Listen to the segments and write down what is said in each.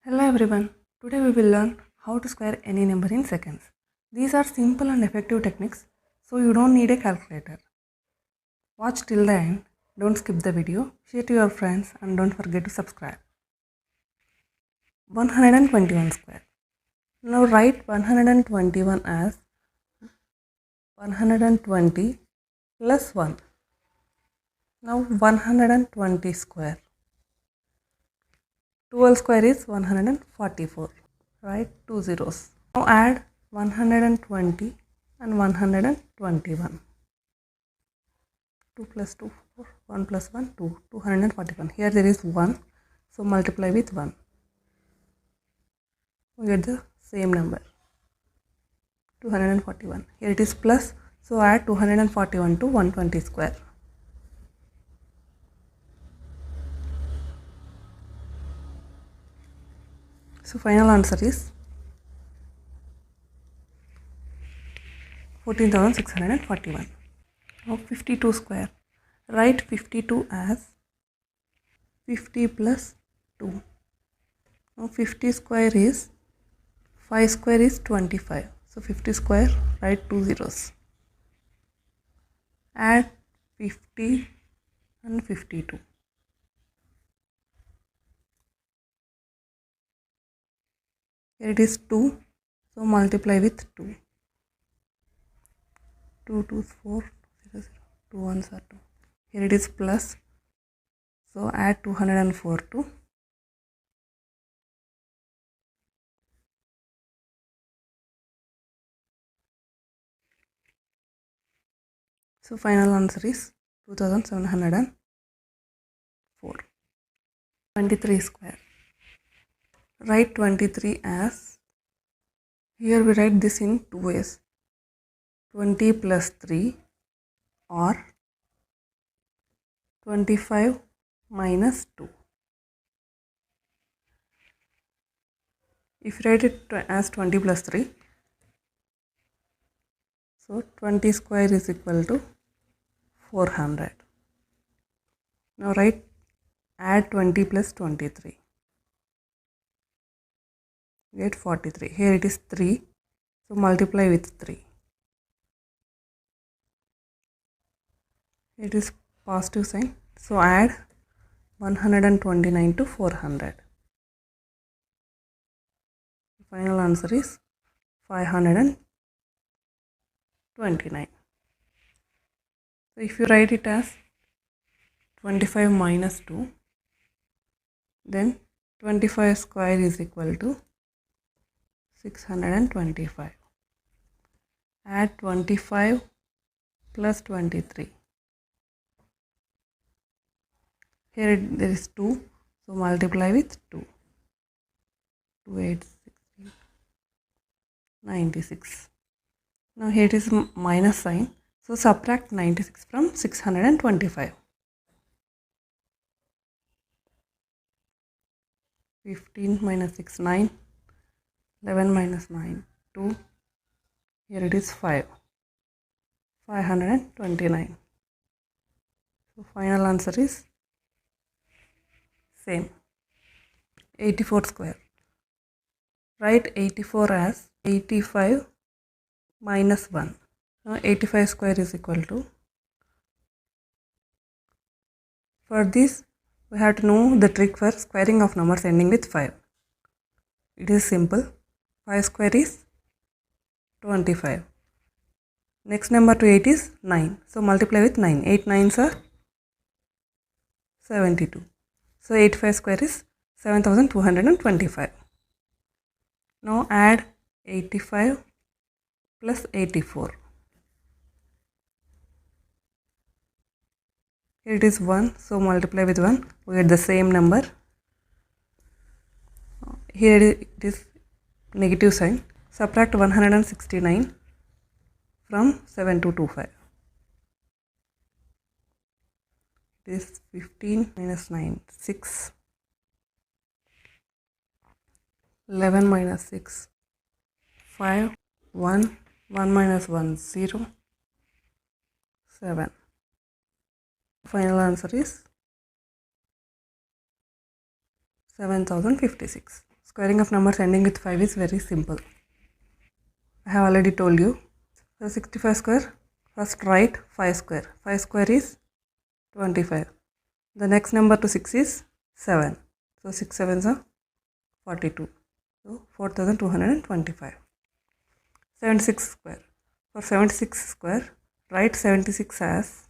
Hello everyone. Today we will learn how to square any number in seconds. These are simple and effective techniques, so you don't need a calculator. Watch till the end. Don't skip the video. Share to your friends and don't forget to subscribe. 121 square. Now write 121 as 120 plus 1. Now 120 square. 12 square is 144. Write 2 zeros. Now add 120 and 121. 2 plus 2, 4. 1 plus 1, 2. 241. Here there is 1. So multiply with 1. We get the same number. 241. Here it is plus. So add 241 to 120 square. So final answer is 14,641. Now 52 square. Write 52 as 50 plus 2. Now 50 square is 5 square is 25. So 50 square, write 2 zeros. Add 50 and 52. Here it is 2. So multiply with 2. 2 2s 4 0 0. 2 1s are 2. Here it is plus. So add 204 to. So final answer is 2704. 23 square. Write 23 as, here we write this in two ways. 20 plus 3 or 25 minus 2. If you write it as 20 plus 3, so 20 square is equal to 400. Now write, add 20 plus 23. Get 43. Here it is 3. So multiply with 3. It is positive sign. So add 129 to 400. Final answer is 529. So if you write it as 25 minus 2, then 25 square is equal to 625. Add 25 plus 23. Here there is 2, so multiply with 2. 2 8 16 96. Now here it is minus sign, so subtract 96 from 625. 15 minus 6 9. 11 minus 9 2. Here it is 5. 529. So final answer is same. 84 square. Write 84 as 85 minus 1. Now 85 square is equal to, for this we have to know the trick for squaring of numbers ending with 5. It is simple. 5 square is 25. Next number to 8 is 9. So multiply with 9. 8 9s are 72. So 85 square is 7225. Now add 85 plus 84. Here it is 1. So multiply with 1. We get the same number. Here it is negative sign. Subtract 169 from 7225. It is 15 minus 9, 6. 11 minus 6, 5. 1. 1 minus 1, 0. 7. Final answer is 7056. Squaring of numbers ending with 5 is very simple. I have already told you. So 65 square, first write 5 square. 5 square is 25. The next number to 6 is 7. So 6 sevens are 42. So 4225. 76 square. For 76 square, write 76 as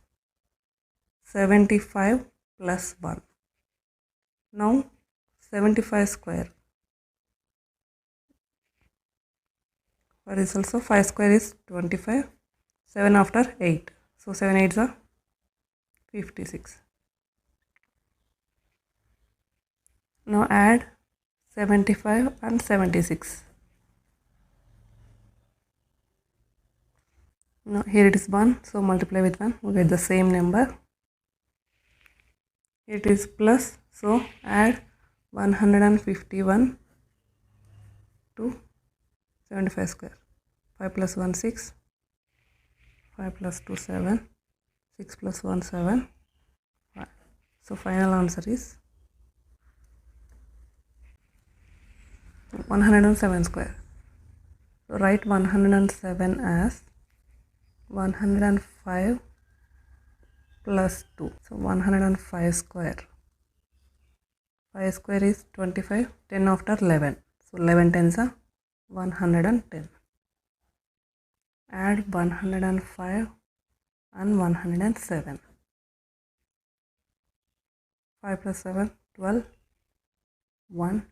75 plus 1. Now 75 square. What is also 5 square is 25. 7 after 8. So 7 8s are 56. Now add 75 and 76. Now here it is 1. So multiply with 1. We get the same number. It is plus. So add 151 to 75 square. 5 plus 1 6. 5 plus 2 7. 6 plus 1 7. 5. So final answer is 107 square. So write 107 as 105 plus 2. So 105 square. 5 square is 25. 10 after 11. So 11 tens are 110. Add 105 and 107. 5 plus 7, 12. 1,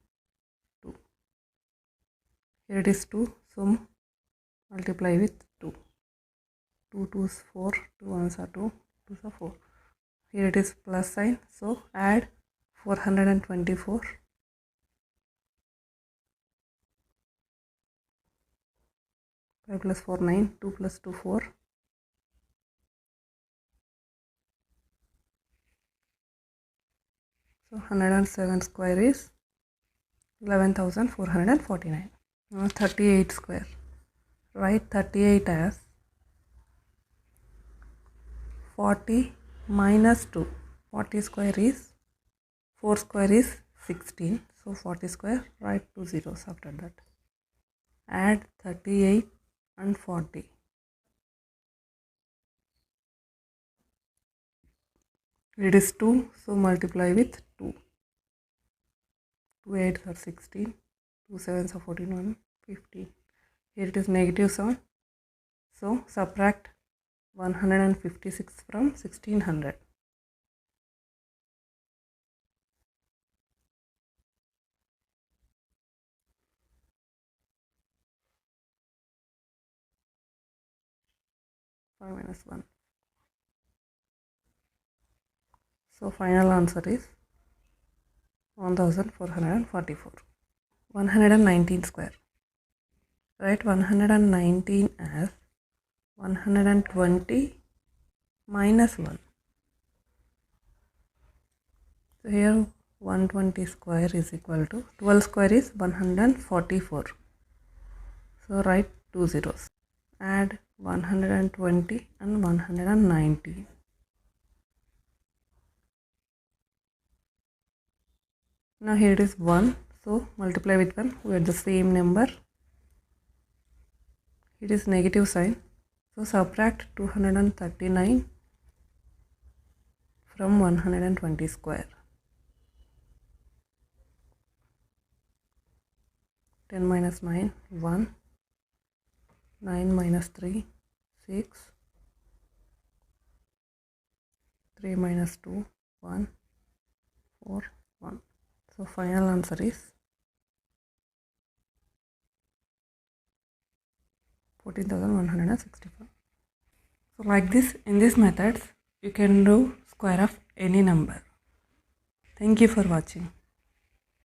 2. Here it is 2. So multiply with 2. 2 2s 4. 2 1s are 2. 2s are 4. Here it is plus sign. So add 424. 5 plus 4 9. 2 plus 2 4. So 107 square is 11,449. Now 38 square. Write 38 as 40 minus 2. 40 square is 4 square is 16. So 40 square, write 2 zeros after that. Add 38 and 40. It is 2, so multiply with 2. 2 8s are 16. 2 7s are 14, 15. Here it is negative 7. So subtract 156 from 1600. Five minus 1. So final answer is 1444. 119 square. Write 119 as 120 minus 1. So here 120 square is equal to 12 square is 144. So write 2 zeros. Add 120 and 190. Now here it is 1. So multiply with 1. We get the same number. It is negative sign. So subtract 239 from 120 square. 10 minus 9, 1. 9 minus 3, 6. 3 minus 2, 1. 4, 1. So final answer is 14,165. So like this, in these methods, you can do square of any number. Thank you for watching.